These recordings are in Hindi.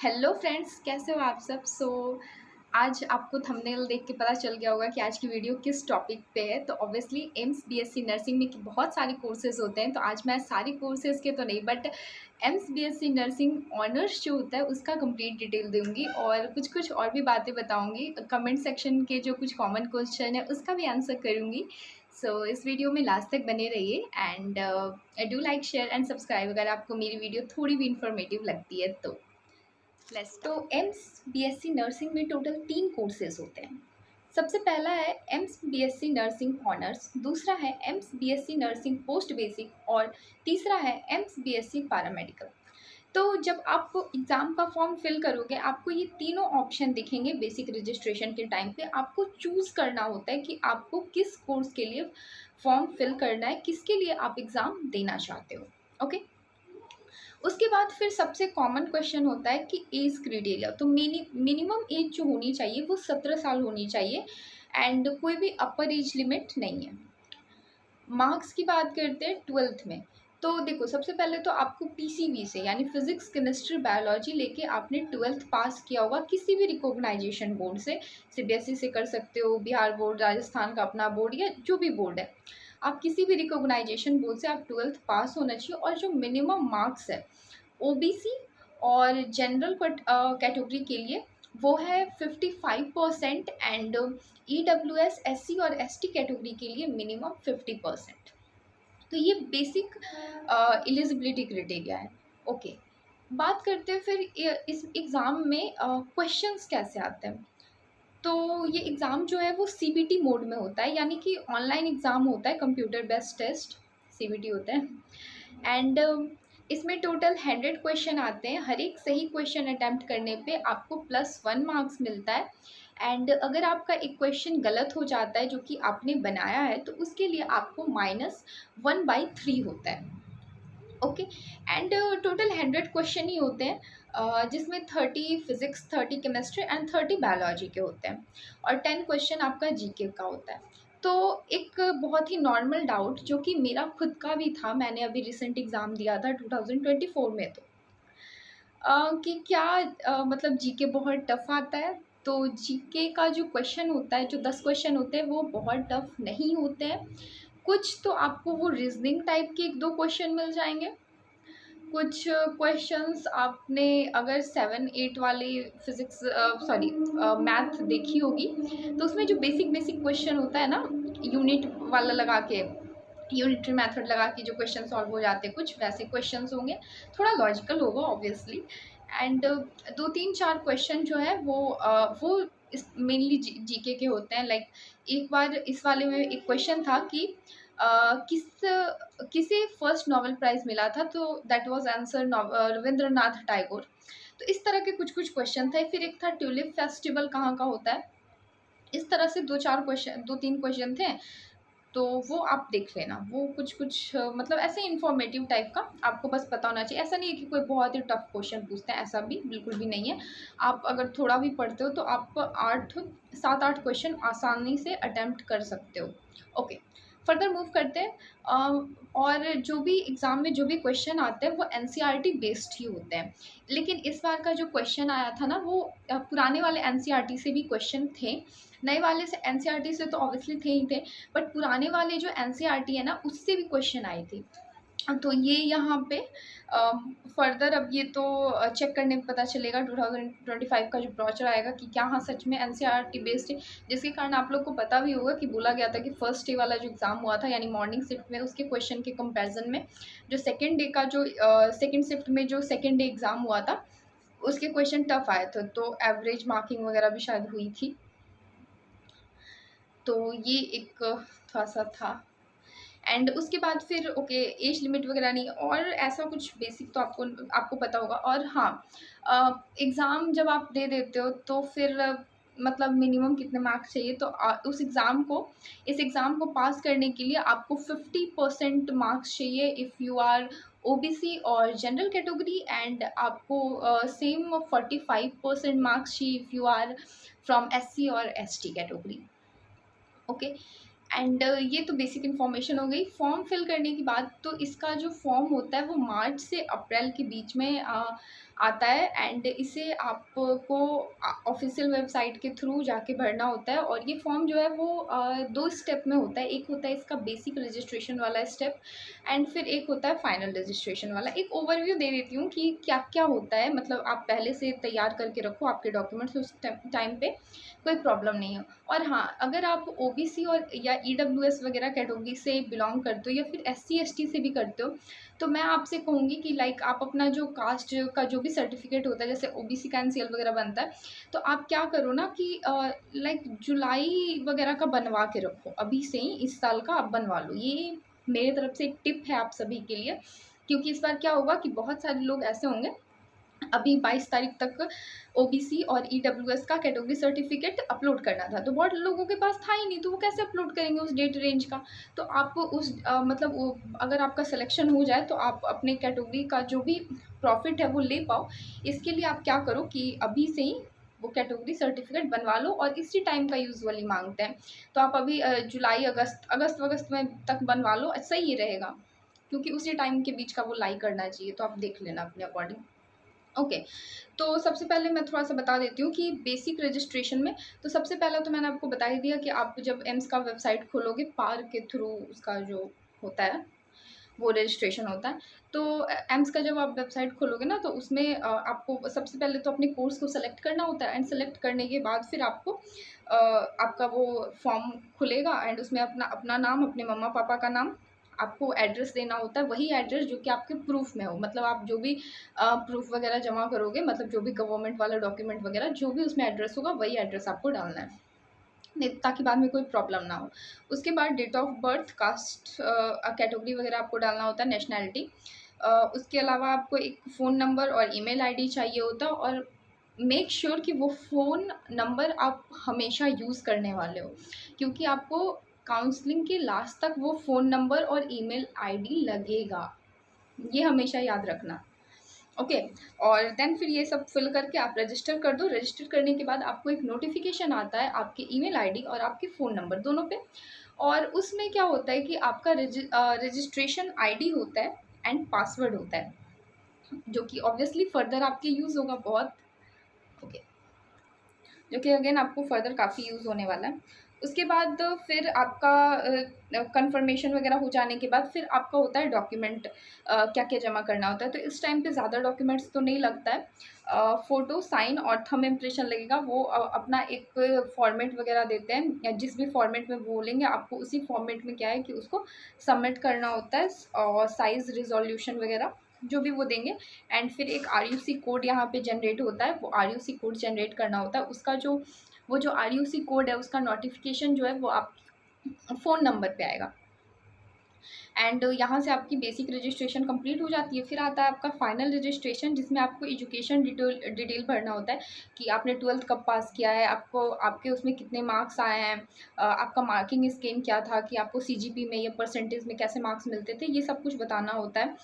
हेलो फ्रेंड्स, कैसे हो आप सब। आज आपको थंबनेल देख के पता चल गया होगा कि आज की वीडियो किस टॉपिक पे है। तो ऑब्वियसली एम्स बीएससी नर्सिंग में बहुत सारे कोर्सेज होते हैं, तो आज मैं सारी कोर्सेज के तो नहीं but AIIMS BSc nursing honours जो होता है उसका कंप्लीट डिटेल दूंगी और कुछ कुछ और भी बातें बताऊंगी। कमेंट सेक्शन के जो कुछ कॉमन क्वेश्चन है उसका भी आंसर करूंगी। इस वीडियो में लास्ट तक बने रहिए and do like share and subscribe अगर आपको मेरी वीडियो थोड़ी भी इंफॉर्मेटिव लगती है तो। तो एम्स बीएससी नर्सिंग में टोटल 3 कोर्सेज होते हैं। सबसे पहला है एम्स बीएससी नर्सिंग ऑनर्स, दूसरा है AIIMS BSc nursing post basic और तीसरा है एम्स बीएससी पैरामेडिकल। तो जब आप एग्ज़ाम का फॉर्म फिल करोगे आपको ये तीनों ऑप्शन दिखेंगे। बेसिक रजिस्ट्रेशन के टाइम पे आपको चूज़ करना होता है कि आपको किस कोर्स के लिए फॉर्म फिल करना है, किसके लिए आप एग्ज़ाम देना चाहते हो। ओके, उसके बाद फिर सबसे कॉमन क्वेश्चन होता है कि एज क्राइटेरिया। तो मिनिमम एज जो होनी चाहिए वो 17 साल होनी चाहिए एंड कोई भी अपर एज लिमिट नहीं है। मार्क्स की बात करते हैं 12th में। तो देखो, सबसे पहले तो आपको पीसीबी से यानी फिजिक्स केमिस्ट्री बायोलॉजी लेके आपने 12th पास किया होगा किसी भी रिकॉग्नाइजेशन बोर्ड से। सीबीएसई से कर सकते हो, बिहार बोर्ड, राजस्थान का अपना बोर्ड या जो भी बोर्ड है, आप किसी भी रिकॉग्नाइजेशन बोर्ड से आप 12th पास होना चाहिए। और जो मिनिमम मार्क्स है ओबीसी और जनरल कैटेगरी के लिए वो है 55% एंड ईडब्ल्यूएस एससी और एसटी कैटेगरी के लिए मिनिमम 50%। तो ये बेसिक एलिजिबिलिटी क्राइटेरिया है। ओके, बात करते हैं फिर इस एग्ज़ाम में क्वेश्चंस कैसे आते हैं। तो ये एग्ज़ाम जो है वो सीबीटी मोड में होता है, यानी कि ऑनलाइन एग्ज़ाम होता है, कंप्यूटर बेस्ड टेस्ट सीबीटी होता है एंड इसमें टोटल 100 क्वेश्चन आते हैं। हर एक सही क्वेश्चन अटैम्प्ट करने पे आपको +1 मार्क्स मिलता है एंड अगर आपका एक क्वेश्चन गलत हो जाता है जो कि आपने बनाया है तो उसके लिए आपको -1/3 होता है। ओके, एंड टोटल 100 क्वेश्चन ही होते हैं जिसमें 30 फिजिक्स, 30 केमिस्ट्री एंड 30 बायोलॉजी के होते हैं और 10 क्वेश्चन आपका जीके का होता है। तो एक बहुत ही नॉर्मल डाउट जो कि मेरा खुद का भी था, मैंने अभी रिसेंट एग्ज़ाम दिया था 2024 में, तो कि क्या मतलब जीके बहुत टफ आता है। तो जीके का जो क्वेश्चन होता है, जो 10 क्वेश्चन होते हैं वो बहुत टफ नहीं होते हैं। कुछ तो आपको वो रीजनिंग टाइप के 1-2 क्वेश्चन मिल जाएंगे। कुछ क्वेश्चंस आपने अगर 7-8 वाली फिजिक्स सॉरी मैथ देखी होगी तो उसमें जो बेसिक बेसिक क्वेश्चन होता है ना, यूनिट वाला लगा के, यूनिटरी मेथड लगा के जो क्वेश्चन सॉल्व हो जाते हैं, कुछ वैसे क्वेश्चंस होंगे। थोड़ा लॉजिकल होगा ऑब्वियसली एंड 2-3-4 क्वेश्चन जो है वो इस मेनली जीके के होते हैं। लाइक एक बार इस वाले में एक क्वेश्चन था कि किसे फर्स्ट नोबेल प्राइज़ मिला था, तो that was answer Rabindranath Tagore. तो इस तरह के कुछ कुछ क्वेश्चन थे। फिर एक था ट्यूलिप फेस्टिवल कहाँ का होता है। इस तरह से 2-4 क्वेश्चन, 2-3 क्वेश्चन थे, तो वो आप देख लेना। वो कुछ कुछ मतलब ऐसे इन्फॉर्मेटिव टाइप का आपको बस पता होना चाहिए। ऐसा नहीं है कि कोई बहुत ही टफ क्वेश्चन पूछते हैं, ऐसा भी बिल्कुल भी नहीं है। आप अगर थोड़ा भी पढ़ते हो तो आप 7-8 क्वेश्चन आसानी से अटेम्प्ट कर सकते हो। ओके, फर्दर मूव करते हैं। और जो भी एग्ज़ाम में जो भी क्वेश्चन आते हैं वो एनसीईआरटी बेस्ड ही होते हैं। लेकिन इस बार का जो क्वेश्चन आया था ना वो पुराने वाले एनसीईआरटी से भी क्वेश्चन थे। नए वाले से एनसीईआरटी से तो ऑब्वियसली थे ही थे, बट पुराने वाले जो एनसीईआरटी है ना उससे भी क्वेश्चन आए थे। तो ये यहाँ पे फर्दर अब ये तो चेक करने में पता चलेगा 2025 का जो ब्रॉचर आएगा कि क्या हाँ सच में एनसीईआरटी बेस्ड है। जिसके कारण आप लोग को पता भी होगा कि बोला गया था कि फर्स्ट डे वाला जो एग्ज़ाम हुआ था यानी मॉर्निंग शिफ्ट में, उसके क्वेश्चन के कंपैरिजन में जो सेकेंड डे का जो सेकेंड शिफ्ट में जो सेकेंड डे एग्ज़ाम हुआ था उसके क्वेश्चन टफ आए थे, तो एवरेज मार्किंग वगैरह भी शायद हुई थी। तो ये एक थोड़ा सा था एंड उसके बाद फिर ओके, एज लिमिट वगैरह नहीं और ऐसा कुछ बेसिक तो आपको आपको पता होगा। और हाँ, एग्ज़ाम जब आप दे देते हो तो फिर मतलब मिनिमम कितने मार्क्स चाहिए, तो उस एग्ज़ाम को, इस एग्ज़ाम को पास करने के लिए आपको 50% मार्क्स चाहिए इफ़ यू आर ओबीसी और जनरल कैटेगरी एंड आपको सेम 45% मार्क्स चाहिए if you are from SC और एसटी कैटेगरी। ओके, एंड ये तो बेसिक इन्फॉर्मेशन हो गई। फॉर्म फिल करने की बात, तो इसका जो फॉर्म होता है वो मार्च से अप्रैल के बीच में आता है एंड इसे आपको ऑफिशियल वेबसाइट के थ्रू जाके भरना होता है। और ये फॉर्म जो है वो 2 स्टेप में होता है। एक होता है इसका बेसिक रजिस्ट्रेशन वाला स्टेप एंड फिर एक होता है फाइनल रजिस्ट्रेशन वाला। एक ओवरव्यू दे देती हूँ कि क्या क्या होता है, मतलब आप पहले से तैयार करके रखो आपके डॉक्यूमेंट्स, उस टाइम पे कोई प्रॉब्लम नहीं है। और हाँ, अगर आप ओबीसी और या ईडब्ल्यूएस वगैरह कैटेगरी से बिलोंग करते हो या फिर एससी एसटी से भी करते हो, तो मैं आपसे कहूँगी कि लाइक आप अपना जो कास्ट का जो भी सर्टिफिकेट होता है, जैसे ओबीसी का एनसीएल वगैरह बनता है, तो आप क्या करो ना कि लाइक जुलाई वगैरह का बनवा के रखो, अभी से ही इस साल का आप बनवा लो। ये मेरी तरफ से एक टिप है आप सभी के लिए, क्योंकि इस बार क्या होगा कि बहुत सारे लोग ऐसे होंगे, अभी 22 तारीख तक ओबीसी और ईडब्ल्यूएस का कैटेगरी सर्टिफिकेट अपलोड करना था, तो बहुत लोगों के पास था ही नहीं, तो वो कैसे अपलोड करेंगे उस डेट रेंज का। तो आप उस मतलब वो अगर आपका सिलेक्शन हो जाए तो आप अपने कैटेगरी का जो भी प्रॉफिट है वो ले पाओ। इसके लिए आप क्या करो कि अभी से ही वो कैटेगरी सर्टिफिकेट बनवा लो, और इसी टाइम का यूजुअली मांगते हैं, तो आप अभी जुलाई अगस्त में तक बनवा लो, सही रहेगा, क्योंकि उसी टाइम के बीच का वो लाई करना चाहिए। तो आप देख लेना अपने अकॉर्डिंग। ओके, तो सबसे पहले मैं थोड़ा सा बता देती हूँ कि बेसिक रजिस्ट्रेशन में, तो सबसे पहले तो मैंने आपको बता ही दिया कि आप जब एम्स का वेबसाइट खोलोगे, पार के थ्रू उसका जो होता है वो रजिस्ट्रेशन होता है। तो एम्स का जब आप वेबसाइट खोलोगे ना, तो उसमें आपको सबसे पहले तो अपने कोर्स को सेलेक्ट करना होता है, एंड सेलेक्ट करने के बाद फिर आपको आपका वो फॉर्म खुलेगा एंड उसमें अपना अपना नाम, अपने मम्मा पापा का नाम, आपको एड्रेस देना होता है, वही एड्रेस जो कि आपके प्रूफ में हो। मतलब आप जो भी प्रूफ वगैरह जमा करोगे, मतलब जो भी गवर्नमेंट वाला डॉक्यूमेंट वगैरह जो भी उसमें एड्रेस होगा, वही एड्रेस आपको डालना है, नहीं ताकि बाद में कोई प्रॉब्लम ना हो। उसके बाद date of birth, caste category वगैरह आपको डालना होता है, नेशनैलिटी। उसके अलावा आपको एक फ़ोन नंबर और ईमेल आईडी चाहिए होता है, और मेक श्योर कि वो फ़ोन नंबर आप हमेशा यूज़ करने वाले हो, क्योंकि आपको काउंसलिंग के लास्ट तक वो फ़ोन नंबर और ईमेल आईडी लगेगा, ये हमेशा याद रखना। ओके, और देन फिर ये सब फिल करके आप रजिस्टर कर दो। रजिस्टर करने के बाद आपको एक नोटिफिकेशन आता है आपके ईमेल आईडी और आपके फ़ोन नंबर दोनों पे, और उसमें क्या होता है कि आपका रजिस्ट्रेशन आईडी होता है एंड पासवर्ड होता है, जो कि ऑब्वियसली फर्दर आपके यूज़ होगा बहुत। ओके, जो कि अगेन आपको फर्दर काफ़ी यूज़ होने वाला है। उसके बाद फिर आपका कंफर्मेशन वगैरह हो जाने के बाद फिर आपका होता है डॉक्यूमेंट, क्या क्या जमा करना होता है। तो इस टाइम पे ज़्यादा डॉक्यूमेंट्स तो नहीं लगता है, फ़ोटो, साइन और थंब इम्प्रेशन लगेगा। वो अपना एक फॉर्मेट वगैरह देते हैं, या जिस भी फॉर्मेट में बोलेंगे आपको उसी फॉर्मेट में क्या है कि उसको सबमिट करना होता है, और साइज़, रिजोल्यूशन वगैरह जो भी वो देंगे। एंड फिर एक आरयूसी कोड यहाँ पे जनरेट होता है, वो आरयूसी कोड जनरेट करना होता है। उसका जो वो जो आरयूसी कोड है उसका नोटिफिकेशन जो है वो आप फ़ोन नंबर पे आएगा। एंड यहाँ से आपकी बेसिक रजिस्ट्रेशन कंप्लीट हो जाती है। फिर आता है आपका फाइनल रजिस्ट्रेशन, जिसमें आपको एजुकेशन डिटेल भरना होता है कि आपने 12th कब पास किया है, आपको आपके उसमें कितने मार्क्स आए हैं, आपका मार्किंग स्कीम क्या था, कि आपको सीजीपी में या परसेंटेज में कैसे मार्क्स मिलते थे, ये सब कुछ बताना होता है।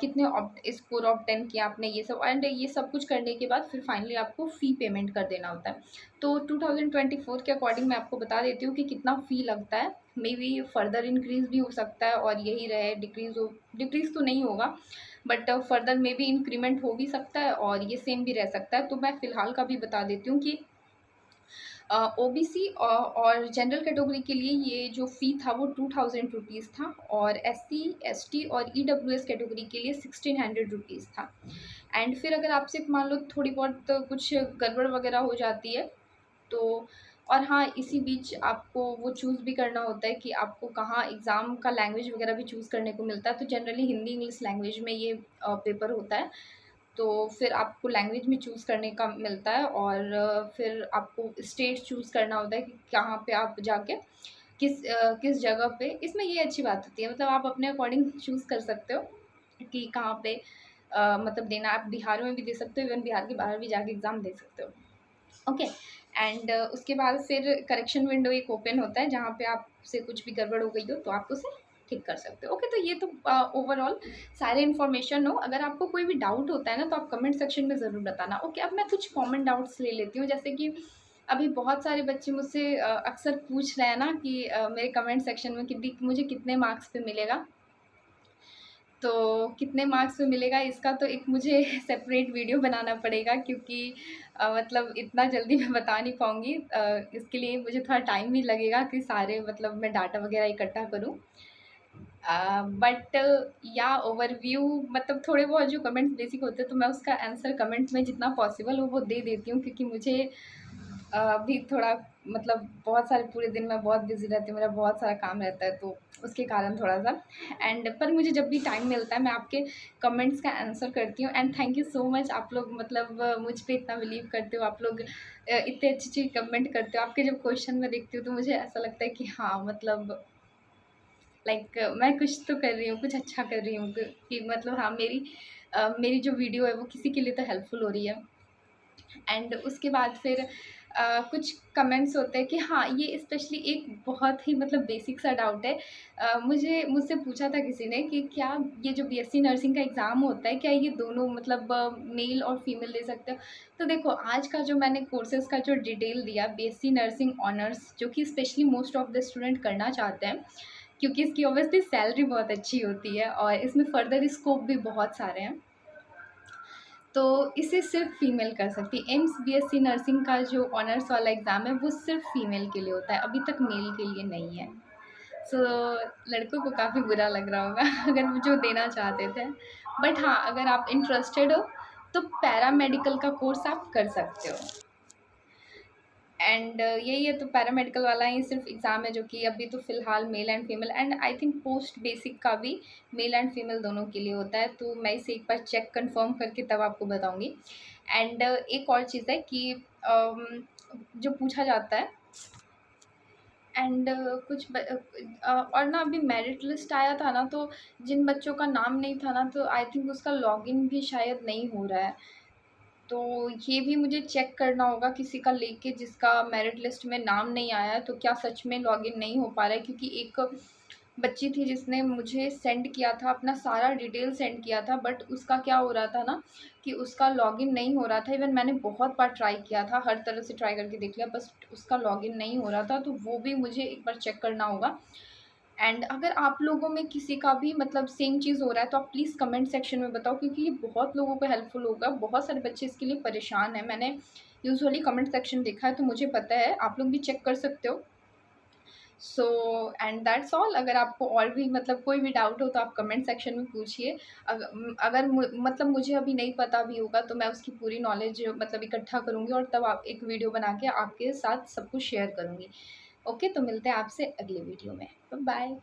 कितने स्कोर ऑब्टेन किया आपने, ये सब। एंड ये सब कुछ करने के बाद फिर फाइनली आपको फ़ी पेमेंट कर देना होता है। तो 2024 के अकॉर्डिंग मैं आपको बता देती हूँ कि कितना फ़ी लगता है। मे बी फर्दर इंक्रीज़ भी हो सकता है और यही रहे, डिक्रीज़ तो नहीं होगा, but further may be increment हो भी सकता है और ये सेम भी रह सकता है। तो मैं फ़िलहाल का भी बता देती हूँ कि ओबीसी और जनरल कैटेगरी के लिए ये जो फ़ी था वो 2000 रुपीज़ था, और एससी, एसटी और ईडब्ल्यूएस कैटेगरी के लिए 1600 रुपीज़ था। एंड फिर अगर आपसे मान लो थोड़ी बहुत कुछ गड़बड़ वगैरह हो जाती है तो, और हाँ, इसी बीच आपको वो चूज़ भी करना होता है कि आपको कहाँ एग्ज़ाम का लैंग्वेज वगैरह भी चूज़ करने को मिलता है। तो जनरली हिंदी इंग्लिश लैंग्वेज में ये पेपर होता है, तो फिर आपको लैंग्वेज में चूज़ करने का मिलता है, और फिर आपको स्टेट चूज़ करना होता है कि कहाँ पे आप जाके किस जगह पे। इसमें ये अच्छी बात होती है, मतलब आप अपने अकॉर्डिंग चूज़ कर सकते हो कि कहाँ पे मतलब देना। आप बिहार में भी दे सकते हो, इवन बिहार के बाहर भी जाके एग्ज़ाम दे सकते हो। ओके, एंड उसके बाद फिर करेक्शन विंडो एक ओपन होता है, जहाँ पे आपसे कुछ भी गड़बड़ हो गई हो तो आप उसे ठीक कर सकते हो। ओके, तो ये तो ओवरऑल सारे इन्फॉर्मेशन हो। अगर आपको कोई भी डाउट होता है ना, तो आप कमेंट सेक्शन में ज़रूर बताना। ओके, अब मैं कुछ कॉमन डाउट्स ले लेती हूँ, जैसे कि अभी बहुत सारे बच्चे मुझसे अक्सर पूछ रहे हैं ना कि मेरे कमेंट सेक्शन में कि दी मुझे कितने मार्क्स पे मिलेगा। तो कितने मार्क्स में मिलेगा इसका तो एक मुझे सेपरेट वीडियो बनाना पड़ेगा, क्योंकि मतलब इतना जल्दी मैं बता नहीं पाऊँगी। इसके लिए मुझे थोड़ा टाइम भी लगेगा कि सारे मतलब मैं डाटा वगैरह इकट्ठा करूँ। बट या ओवरव्यू मतलब थोड़े बहुत जो कमेंट्स बेसिक होते हैं तो मैं उसका आंसर कमेंट में जितना पॉसिबल हो वो दे देती हूँ, क्योंकि मुझे अभी थोड़ा मतलब बहुत सारे पूरे दिन में बहुत बिजी रहती हूँ, मेरा बहुत सारा काम रहता है तो उसके कारण थोड़ा सा। एंड पर मुझे जब भी टाइम मिलता है मैं आपके कमेंट्स का आंसर करती हूँ। And thank you so much, आप लोग मतलब मुझ पे इतना बिलीव करते हो, आप लोग इतने अच्छी अच्छी कमेंट करते हो। आपके जब क्वेश्चन में देखती हूँ तो मुझे ऐसा लगता है कि हाँ मतलब मैं कुछ तो कर रही हूँ, कुछ अच्छा कर रही हूँ, कि मतलब हाँ मेरी जो वीडियो है वो किसी के लिए तो हेल्पफुल हो रही है। एंड उसके बाद फिर कुछ कमेंट्स होते हैं कि हाँ ये स्पेशली एक बहुत ही मतलब बेसिक सा डाउट है। मुझसे पूछा था किसी ने कि क्या ये जो बीएससी नर्सिंग का एग्ज़ाम होता है क्या ये दोनों मतलब मेल और फीमेल दे सकते हो? तो देखो आज का जो मैंने कोर्सेज़ का जो डिटेल दिया, बीएससी नर्सिंग ऑनर्स जो कि specially most of the student करना चाहते हैं, क्योंकि इसकी ऑब्वियसली सैलरी बहुत अच्छी होती है और इसमें फ़र्दर स्कोप भी बहुत सारे हैं। तो इसे सिर्फ फीमेल कर सकती है। एम्स बीएससी नर्सिंग का जो ऑनर्स वाला एग्ज़ाम है वो सिर्फ फीमेल के लिए होता है, अभी तक मेल के लिए नहीं है। सो लड़कों को काफ़ी बुरा लग रहा होगा अगर वो जो देना चाहते थे। बट हाँ, अगर आप इंटरेस्टेड हो तो पैरामेडिकल का कोर्स आप कर सकते हो। एंड यही है, तो पैरामेडिकल वाला ही सिर्फ एग्ज़ाम है जो कि अभी तो फ़िलहाल male and female, and I think post basic का भी मेल एंड फीमेल दोनों के लिए होता है। तो मैं इसे एक बार चेक कंफर्म करके तब आपको बताऊंगी। एंड एक और चीज़ है कि जो पूछा जाता है एंड और ना अभी मेरिट लिस्ट आया था ना, तो जिन बच्चों का नाम नहीं था ना तो आई थिंक उसका लॉगिन भी शायद नहीं हो रहा है। तो ये भी मुझे चेक करना होगा किसी का लेके जिसका मेरिट लिस्ट में नाम नहीं आया है, तो क्या सच में लॉगिन नहीं हो पा रहा है। क्योंकि एक बच्ची थी जिसने मुझे सेंड किया था, अपना सारा डिटेल सेंड किया था, बट उसका क्या हो रहा था ना कि उसका लॉगिन नहीं हो रहा था। इवन मैंने बहुत बार ट्राई किया था, हर तरह से ट्राई करके देख लिया, बस उसका लॉगिन नहीं हो रहा था। तो वो भी मुझे एक बार चेक करना होगा। एंड अगर आप लोगों में किसी का भी मतलब सेम चीज़ हो रहा है तो आप प्लीज़ कमेंट सेक्शन में बताओ, क्योंकि ये बहुत लोगों को हेल्पफुल होगा। बहुत सारे बच्चे इसके लिए परेशान हैं, मैंने यूजुअली कमेंट सेक्शन देखा है तो मुझे पता है, आप लोग भी चेक कर सकते हो। So and that's all. अगर आपको और भी मतलब कोई भी डाउट हो तो आप कमेंट सेक्शन में पूछिए। अगर मतलब मुझे अभी नहीं पता भी होगा तो मैं उसकी पूरी नॉलेज मतलब इकट्ठा करूँगी और तब आप एक वीडियो बना के आपके साथ सब कुछ शेयर करूँगी। ओके, तो मिलते हैं आपसे अगले वीडियो में। बाय।